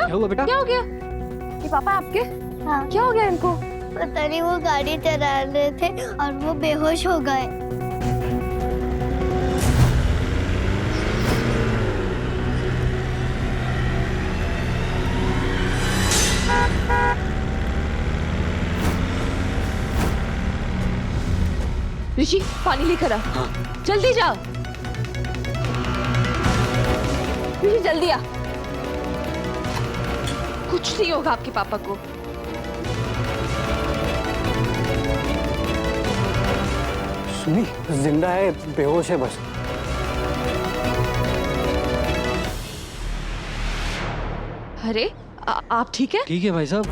क्या हुआ बेटा? क्या हो गया? ये पापा आपके? हाँ, क्या हो गया इनको? पता नहीं वो गाड़ी चला रहे थे और वो बेहोश हो गए। ऋषि पानी लेकर आ। हाँ। जल्दी जा। ऋषि जल्दी आ। कुछ नहीं होगा आपके पापा को। सुनी, जिंदा है, बेहोश है बस। अरे आप ठीक है? ठीक है भाई साहब।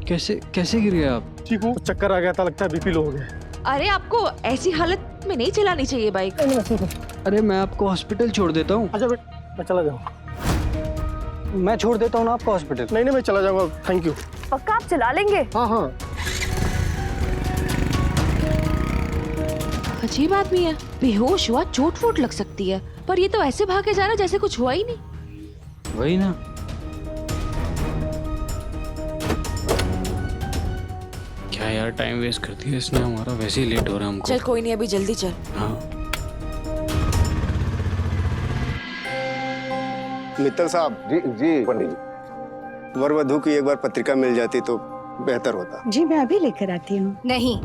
कैसे गिर गए आप? ठीक हूँ, चक्कर आ गया था, लगता है बीपी लो हो गया। अरे आपको ऐसी हालत में नहीं चलानी चाहिए बाइक। अरे मैं आपको हॉस्पिटल छोड़ देता हूँ। अच्छा बेटा, मैं चला जाऊँगा। मैं छोड़ देता हूँ ना आपको हॉस्पिटल। नहीं नहीं, मैं चला जाऊँगा, थैंक यू। पक्का आप चला लेंगे? हाँ हाँ। अजीब आदमी है, बेहोश हुआ, चोट वोट लग सकती है, पर ये तो ऐसे भागे जा रहा जैसे कुछ हुआ ही नहीं। वही ना। क्या यार, टाइम वेस्ट कर दिया इसने हमारा, वैसे ही लेट हो रहा है हमको। चल कोई नहीं, अभी जल्दी चल। हाँ। मित्तल साहब। जी जी पंडित जी। वर वधू की एक बार पत्रिका मिल जाती तो बेहतर होता। जी मैं अभी लेकर आती हूँ। नहीं,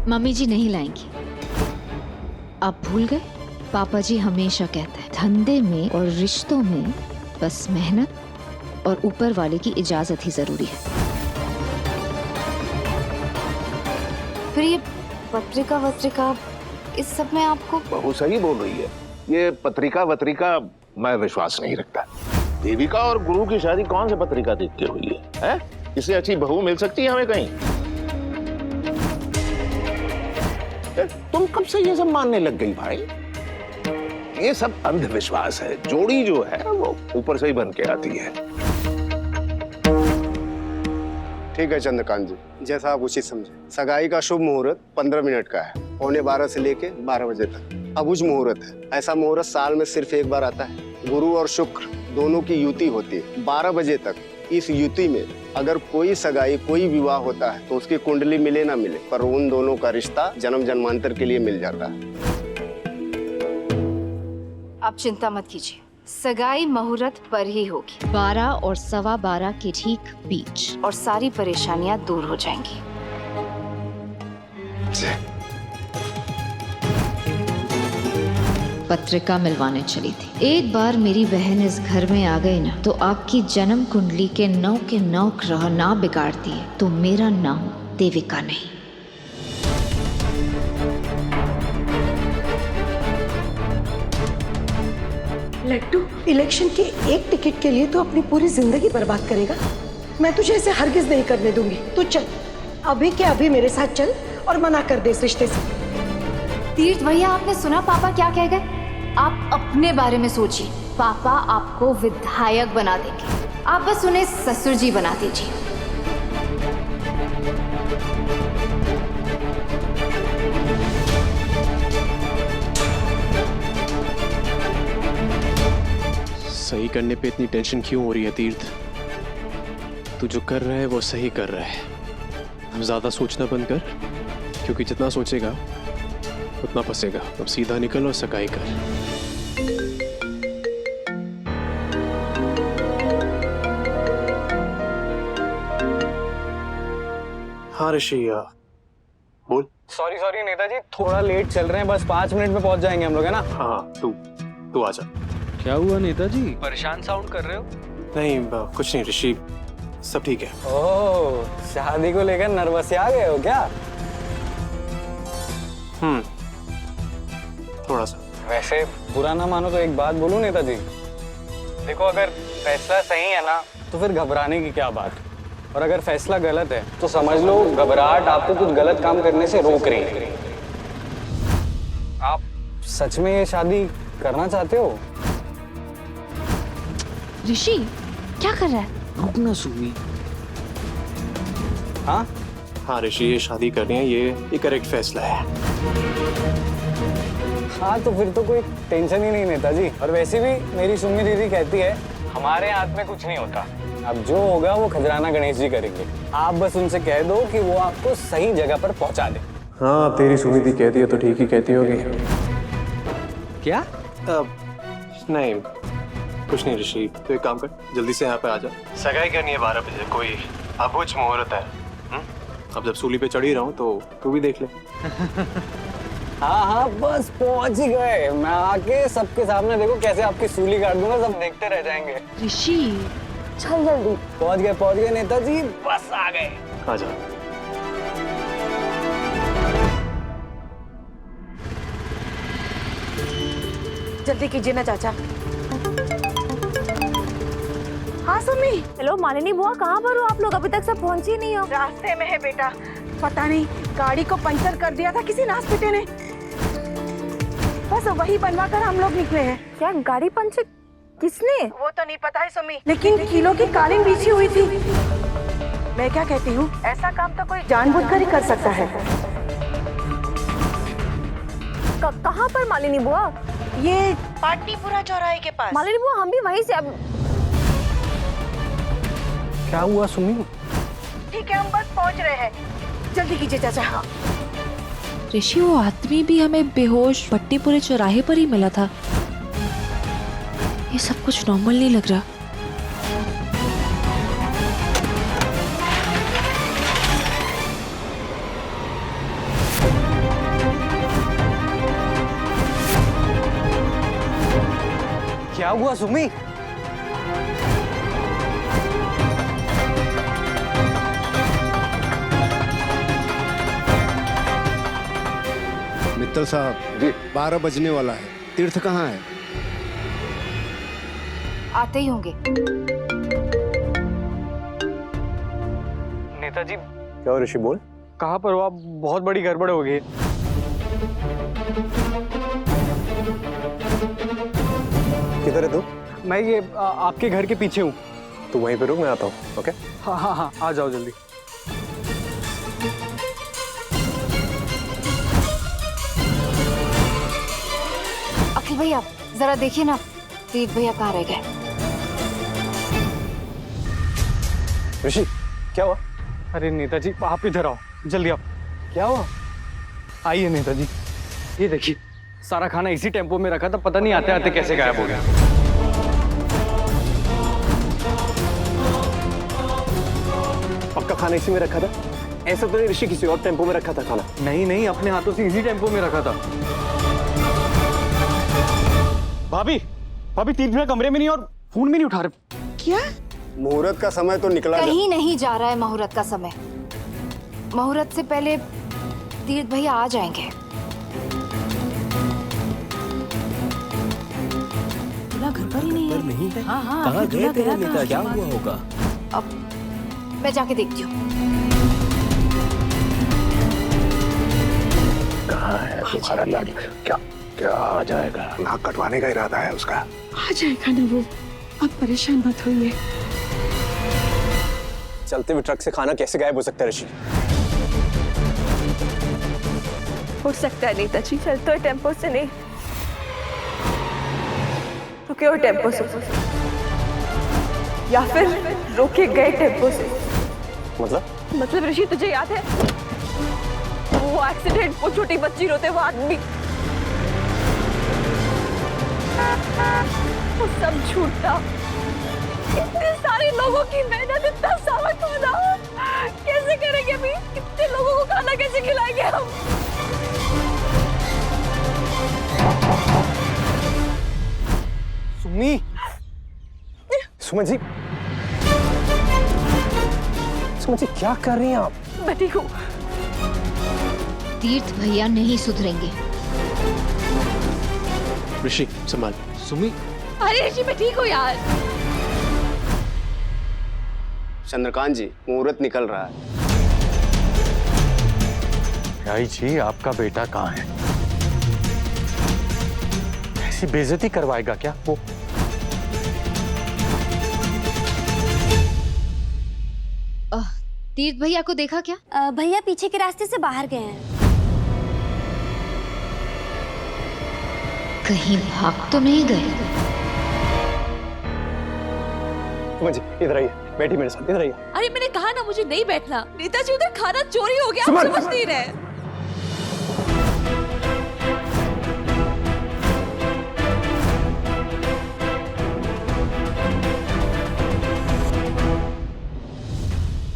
मम्मी जी नहीं लाएंगी। आप भूल गए, पापा जी हमेशा कहते हैं धंधे में और रिश्तों में बस मेहनत और ऊपर वाले की इजाजत ही जरूरी है। फिर ये पत्रिका वत्रिका इस सब में आपको बहू सही बोल रही है। ये पत्रिका वत्रिका मैं विश्वास नहीं रखता। देविका और गुरु की शादी कौन से पत्रिका देख के हुई है? इससे अच्छी बहू मिल सकती है हमें कहीं? तुम कब से ये सब मानने लग गई भाई? ये सब अंधविश्वास है। जोड़ी जो है वो ऊपर से ही बन के आती है। ठीक है चंद्रकांत जी, जैसा आप उचित समझे। सगाई का शुभ मुहूर्त 15 मिनट का है, 11:15 से लेके 12 बजे तक। अबुझ मुहूर्त है। ऐसा मुहूर्त साल में सिर्फ एक बार आता है। गुरु और शुक्र दोनों की युति होती है 12 बजे तक। इस युति में अगर कोई सगाई, कोई विवाह होता है तो उसकी कुंडली मिले ना मिले, पर उन दोनों का रिश्ता जन्म जन्मांतर के लिए मिल जाता है। आप चिंता मत कीजिए, सगाई मुहूर्त पर ही होगी 12 और 12:15 के ठीक बीच, और सारी परेशानियां दूर हो जाएंगी। पत्रिका मिलवाने चली थी। एक बार मेरी बहन इस घर में आ गई ना, तो आपकी जन्म कुंडली के 9 ग्रह ना बिगाड़ दिए तो मेरा नाम देविका नहीं। लट्टू, इलेक्शन के एक टिकट के लिए तो अपनी पूरी जिंदगी बर्बाद करेगा। मैं तुझे ऐसे हरगिज नहीं करने दूंगी। तू चल, अभी के अभी मेरे साथ चल और मना कर दे इस रिश्ते से। तीर्थ भैया, आपने सुना पापा क्या कह गए? आप अपने बारे में सोचिए, पापा आपको विधायक बना देंगे, आप बस उन्हें ससुर जी बना दीजिए। सही करने पे इतनी टेंशन क्यों हो रही है तीर्थ? तू जो कर रहा है वो सही कर रहा है। अब ज्यादा सोचना बंद कर, क्योंकि जितना सोचेगा उतना फंसेगा। अब सीधा निकल और सगाई कर। हाँ ऋषि, बोल। सॉरी नेताजी, थोड़ा लेट चल रहे हैं, बस 5 मिनट में पहुंच जाएंगे हम लोग, है ना? हाँ, तू आजा। क्या हुआ नेताजी, परेशान साउंड कर रहे हो? नहीं कुछ नहीं ऋषि, सब ठीक है। ओह, शादी को लेकर नर्वस से आ गए हो क्या? थोड़ा सा। वैसे बुरा ना मानो तो एक बात बोलूं नेताजी, देखो अगर फैसला सही है ना तो फिर घबराने की क्या बात, और अगर फैसला गलत है तो समझ लो घबराहट आपको कुछ गलत काम करने से रोक रही है। आप सच में ये शादी करना चाहते हो? ऋषि क्या कर रहा है? रुकना सुमी। हाँ हाँ ऋषि, ये शादी करनी है, ये करेक्ट फैसला है। हाँ तो फिर तो कोई टेंशन ही नहीं नेताजी। और वैसे भी मेरी सुमी दीदी कहती है हमारे हाथ में कुछ नहीं होता, अब जो होगा वो खजराना गणेश जी करेंगे। आप बस उनसे कह दो कि वो आपको सही जगह पर पहुंचा दे। हाँ, तेरी सुमिति कहती है तो ठीक ही कहती होगी। क्या? नहीं कुछ नहीं ऋषि, तो एक काम कर, जल्दी से यहाँ पे आ जा। सगाई करनी है 12 बजे, कोई अबुझ मुहूर्त है। अब जब सूली पे चढ़ी रहा हूँ तो तू भी देख ले। हाँ हाँ बस पहुंच ही गए। मैं आके सबके सामने देखो कैसे आपकी सूली काट दूंगा, सब देखते रह जाएंगे। ऋषि चल जल्दी। पहुंच गए नेताजी, बस आ गए। आ जा। जल्दी कीजिए ना चाचा। हाँ सुमी। हेलो मालिनी बुआ, कहाँ पर हो आप लोग? अभी तक सब पहुंची नहीं हो। रास्ते में है बेटा, पता नहीं गाड़ी को पंचर कर दिया था किसी नासपीटे ने, बस वही बनवा कर हम लोग निकले हैं। क्या गाड़ी पंचर? किसने? वो तो नहीं पता है सुमी, लेकिन किलो की कालीन बिछी हुई थी। मैं क्या कहती हूँ, ऐसा काम तो कोई जानबूझकर ही कर सकता है। कहाँ पर मालिनी बुआ? ये पाटनीपुरा चौराहे के पास। मालिनी बुआ हम भी वहीं से। अब क्या हुआ सुमी? ठीक है, हम बस पहुँच रहे हैं, जल्दी कीजिए चाचा। ऋषि, वो आदमी भी हमें बेहोश पट्टीपुरे चौराहे पर ही मिला था। ये सब कुछ नॉर्मल नहीं लग रहा। क्या हुआ सुमी? मित्तल साहब जी 12 बजने वाला है, तीर्थ कहाँ है? आते ही होंगे। नेताजी क्या ऋषि, बोल। कहाँ पर हो आप? बहुत बड़ी गड़बड़ हो गई। किधर है तू? मैं ये आपके घर के पीछे हूँ। तू वहीं पे रुक, मैं आता हूँ। ओके। हाँ हाँ हाँ, आ जाओ जल्दी। अखिल भैया जरा देखिए ना, तीर्थ भैया कहाँ रह गए? ऋषि क्या हुआ? अरे नेताजी आप इधर आओ जल्दी। आप क्या हुआ? आइए नेताजी, ये देखिए सारा खाना इसी टेम्पो में रखा था, पता नहीं आते आते कैसे गायब हो गया। पक्का खाना इसी में रखा था? ऐसा तो नहीं ऋषि किसी और टेम्पो में रखा था खाना? नहीं नहीं, अपने हाथों से इसी टेम्पो में रखा था। भाभी भाभी, तीर्थ भैया कमरे में नहीं और फोन भी नहीं उठा रहे। क्या? मुहूर्त का समय तो निकला कहीं नहीं जा रहा है मुहूर्त का समय। मुहूर्त से पहले तीर्थ भैया आ जाएंगे। घर पर ही नहीं है। हाँ हाँ, कहाँ गए तेरे नेता? क्या हुआ होगा? अब मैं जाके देखती हूँ। कहाँ है तुम्हारा लाडला? क्या क्या आ जाएगा? नाक कटवाने का इरादा है उसका। आ जाएगा ना वो, अब परेशान मत होइए। चलते हुए ट्रक से खाना कैसे गायब हो सकता है ऋषि? हो सकता है नेताजी, चलते हुए टेम्पो से नहीं, रुके हुए टेम्पो से, या फिर रोके गए टेम्पो से। मतलब ऋषि तुझे याद है वो एक्सीडेंट, वो छोटी बच्ची रोते वो आदमी, वो सब झूठा। इतने सारे लोगों की मेहनत, इतना सारा खाना कैसे करेंगे? अभी कितने लोगों को खाना कैसे खिलाएंगे हम? सुमी, सुमन जी, सुमन जी क्या कर रही हैं आप? मैं ठीक हूँ। तीर्थ भैया नहीं सुधरेंगे। ऋषि संभाल। सुमी, अरे ऋषि मैं ठीक हूँ यार। चंद्रकांत जी मुहूर्त निकल रहा है। आई जी, आपका बेटा कहाँ है? ऐसी बेइज्जती करवाएगा क्या वो? तीर्थ भैया को देखा क्या? भैया पीछे के रास्ते से बाहर गए हैं। कहीं भाग तो नहीं गए? सुमन जी इधर आइए, बैठी मेरे साथ, इधर आइए। अरे मैंने कहा ना मुझे नहीं बैठना। नेताजी उधर खाना चोरी हो गया, आप समझ नहीं रहे।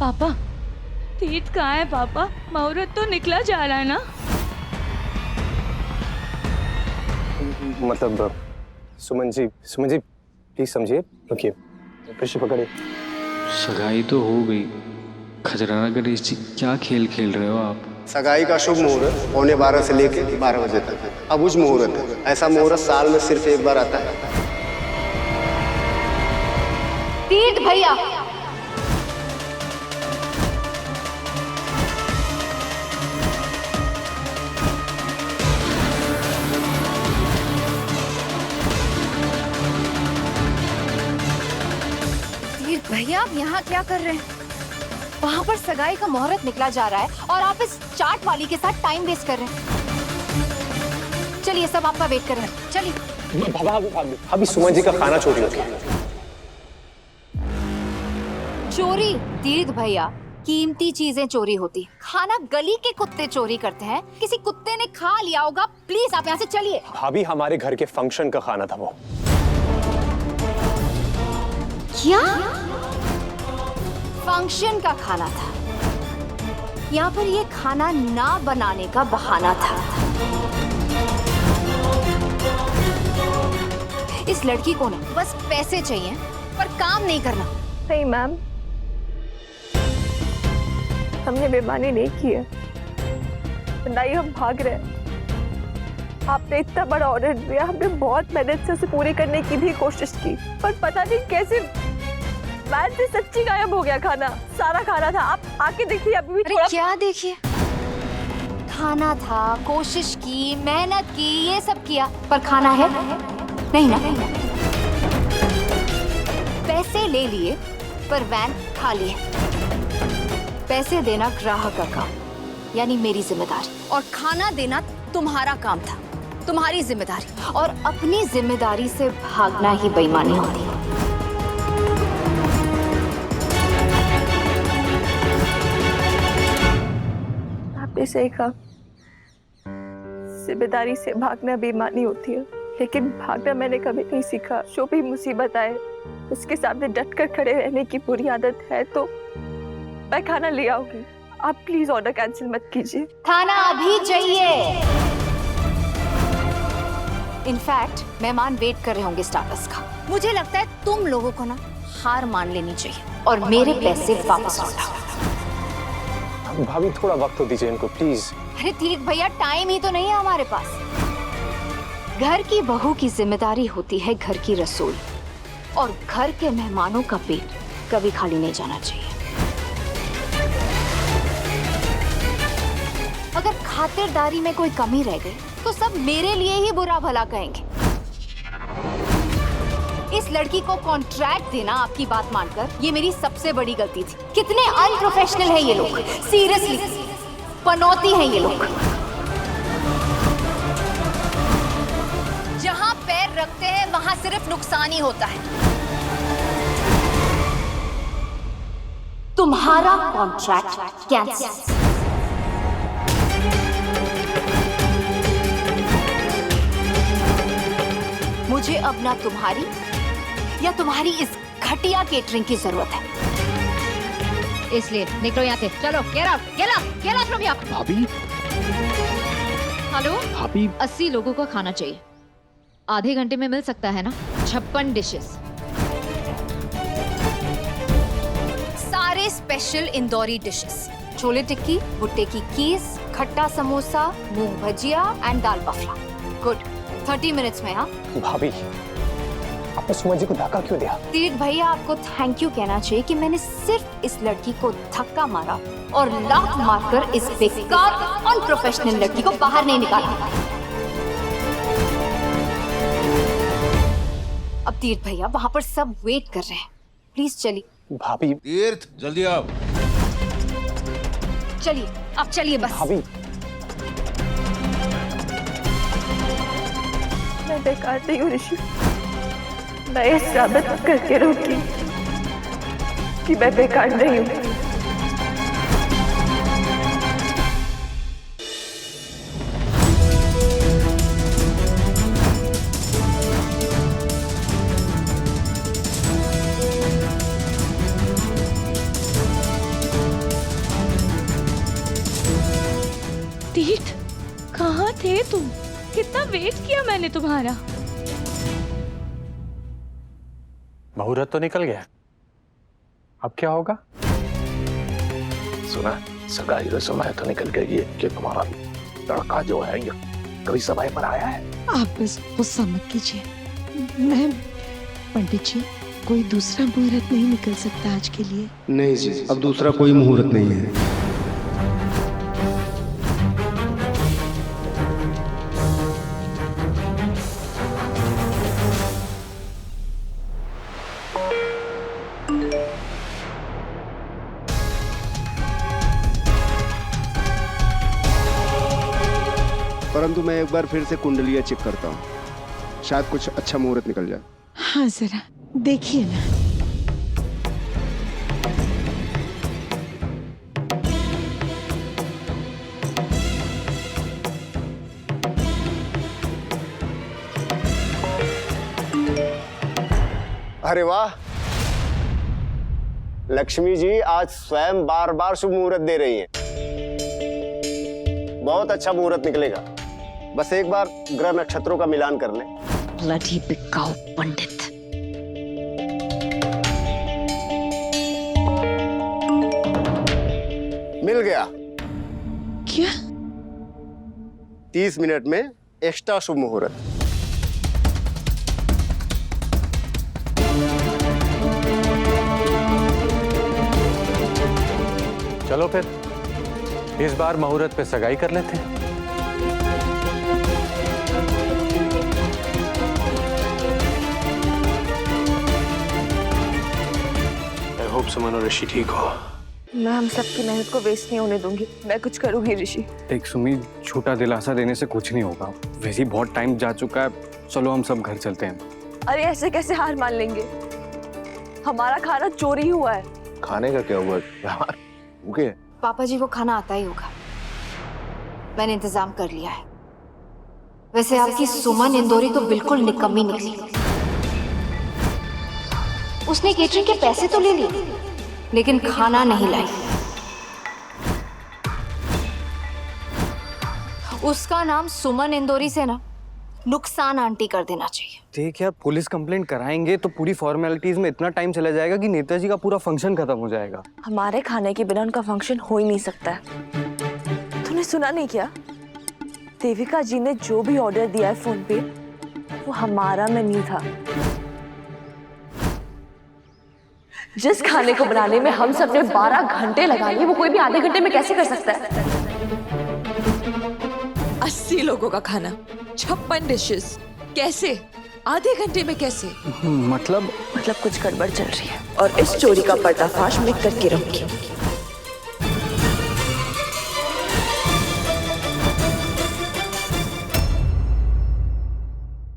पापा तीर्थ कहाँ है पापा? मुहूर्त तो निकला जा रहा है ना? मतलब सुमन जी प्लीज समझिए, रुकिए, ऋषि पकड़िए। सगाई तो हो गई, खजराना गणेश जी क्या खेल खेल रहे हो आप? सगाई का शुभ मुहूर्त 11:15 से लेके 12 बजे तक अबुझ मुहूर्त है। ऐसा मुहूर्त साल में सिर्फ एक बार आता है। तीर्थ भैया, तीर्थ भैया आप यहाँ क्या कर रहे हैं? वहाँ पर सगाई का मुहूर्त निकला जा रहा है और आप इस चाट वाली के साथ टाइम वेस्ट कर रहे हैं। चलिए सब आपका वेट कर रहे हैं, चलिए। अभी सुमन जी का खाना चोरी हो गया। चोरी? तीर्थ भैया, कीमती चीजें चोरी होती, खाना गली के कुत्ते चोरी करते हैं। किसी कुत्ते ने खा लिया होगा। प्लीज आप यहाँ से चलिए। भाभी हमारे घर के फंक्शन का खाना था वो। क्या? फंक्शन का खाना था? यहाँ पर ये खाना ना बनाने का बहाना था। इस लड़की को ना बस पैसे चाहिए पर काम नहीं करना। नहीं मैम, हमने बेईमानी नहीं की है, नहीं हम भाग रहे हैं। आपने इतना बड़ा ऑर्डर दिया, हमने बहुत मेहनत से उसे पूरी करने की भी कोशिश की, पर पता नहीं कैसे वैन से सच्ची गायब हो गया खाना। सारा खाना था, आप आके देखिए अभी भी थोड़ा। क्या देखिए? खाना था, कोशिश की, मेहनत की, ये सब किया, पर खाना है नहीं ना। पैसे ले लिए पर वैन खाली है। पैसे देना ग्राहक का काम, यानी मेरी जिम्मेदारी, और खाना देना तुम्हारा काम था, तुम्हारी जिम्मेदारी। और अपनी जिम्मेदारी से भागना ही बेईमानी होती है। आपने सही कहा, जिम्मेदारी से भागना बेईमानी होती है, लेकिन भागना मैंने कभी नहीं सीखा। जो भी मुसीबत आए उसके सामने डट कर खड़े रहने की बुरी आदत है। तो मैं खाना ले आऊंगी, आप प्लीज ऑर्डर कैंसिल मत कीजिए। खाना अभी चाहिए। इनफैक्ट मेहमान वेट कर रहे होंगे स्टार्टर्स का। मुझे लगता है तुम लोगों को ना हार मान लेनी चाहिए और मेरे पैसे वापस लौटाओ। भाभी थोड़ा वक्त तो दीजिए इनको प्लीज। अरे तीर्थ भैया, टाइम ही तो नहीं है हमारे पास। घर की बहू की जिम्मेदारी होती है घर की रसोई, और घर के मेहमानों का पेट कभी खाली नहीं जाना चाहिए। अगर खातिरदारी में कोई कमी रह गई तो सब मेरे लिए ही बुरा भला कहेंगे। इस लड़की को कॉन्ट्रैक्ट देना आपकी बात मानकर ये मेरी सबसे बड़ी गलती थी। कितने अनप्रोफेशनल हैं ये लोग, सीरियसली पनौती हैं ये लोग। जहां पैर रखते हैं वहां सिर्फ नुकसान ही होता है। तुम्हारा कॉन्ट्रैक्ट कैंसिल। मुझे अब ना तुम्हारी या तुम्हारी इस घटिया केटरिंग की जरूरत है। इसलिए निकलो यहाँ से, चलो get out from here। भाभी हेलो भाभी 80 लोगों का खाना चाहिए, आधे घंटे में मिल सकता है ना? 56 डिशेस, सारे स्पेशल इंदौरी डिशेस, छोले टिक्की, भुट्टे की कीस, खट्टा samosa, moong bhajiya and dal bafla. Good, 30 minutes में। हाँ भाभी आपने सुमन जी को धक्का क्यों दिया? तीर्थ भैया, आपको थैंक यू कहना चाहिए कि मैंने सिर्फ इस लड़की को धक्का मारा और लात मारकर इस बेकार अनप्रोफेशनल लड़की को बाहर नहीं निकाला। अब तीर्थ भैया वहां पर सब वेट कर रहे हैं, प्लीज चलिए। भाभी तीर्थ जल्दी आओ। चलिए अब चलिए बस। भाभी मैं बेकार नहीं हूँ ऋषि, मैं ये साबित करके रहूंगी कि मैं बेकार नहीं हूँ। तीर्थ, कहाँ थे तुम? कितना वेट किया मैंने तुम्हारा। मुहूर्त तो निकल गया, अब क्या होगा? सुना, सगाई रस्म है तो निकल गई है कि तुम्हारा लड़का जो है ये कभी समय पर आया है। आप बस गुस्सा मत कीजिए। मैं पंडित जी, कोई दूसरा मुहूर्त नहीं निकल सकता आज के लिए। नहीं जी, अब दूसरा कोई मुहूर्त नहीं है। परंतु मैं एक बार फिर से कुंडलियां चेक करता हूँ, शायद कुछ अच्छा मुहूर्त निकल जाए। हाँ जरा देखिए ना। अरे वाह, लक्ष्मी जी आज स्वयं बार बार शुभ मुहूर्त दे रही हैं। बहुत अच्छा मुहूर्त निकलेगा, बस एक बार ग्रह नक्षत्रों का मिलान कर लें। ब्लडी बिकाऊ पंडित। मिल गया। क्या? 30 मिनट में एक्स्ट्रा शुभ मुहूर्त। चलो फिर इस बार मुहूर्त पे सगाई कर लेते हैं। आई होप सुमन और ऋषि ठीक हो। मैं हम सबकी मेहनत को वेस्ट नहीं होने दूंगी, मैं कुछ करूंगी ऋषि। देख सुमी, छोटा दिलासा देने से कुछ नहीं होगा, वैसे ही बहुत टाइम जा चुका है। चलो हम सब घर चलते हैं। अरे ऐसे कैसे हार मान लेंगे? हमारा खाना चोरी हुआ है। खाने का क्या हुआ यार? भूखे? पापा जी, वो खाना आता ही होगा, मैंने इंतजाम कर लिया है। वैसे आपकी सुमन इंदौरी तो बिल्कुल निकम्मी निकली। उसने केटरिंग के पैसे तो ले लिए, लेकिन खाना नहीं लाई। उसका नाम सुमन इंदौरी से ना नुकसान आंटी कर देना चाहिए। देख यार, पुलिस कंप्लेंट कराएंगे तो पूरी फॉर्मेलिटीज में इतना टाइम चला जाएगा कि नेताजी का पूरा फंक्शन खत्म हो जाएगा। हमारे खाने के बिना उनका फंक्शन हो ही नहीं सकता है। तूने सुना नहीं क्या? देविका जी ने जो भी ऑर्डर दिया है फोन पे, वो हमारा मेन्यू था। जिस खाने को बनाने में हम सबने 12 घंटे लगा लिए, वो कोई भी आधे घंटे में कैसे कर सकता है? 80 लोगों का खाना, 56 डिशेस, कैसे? आधे घंटे में कैसे? मतलब कुछ गड़बड़ चल रही है और इस चोरी का पर्दाफाश मैं करके रहूंगी।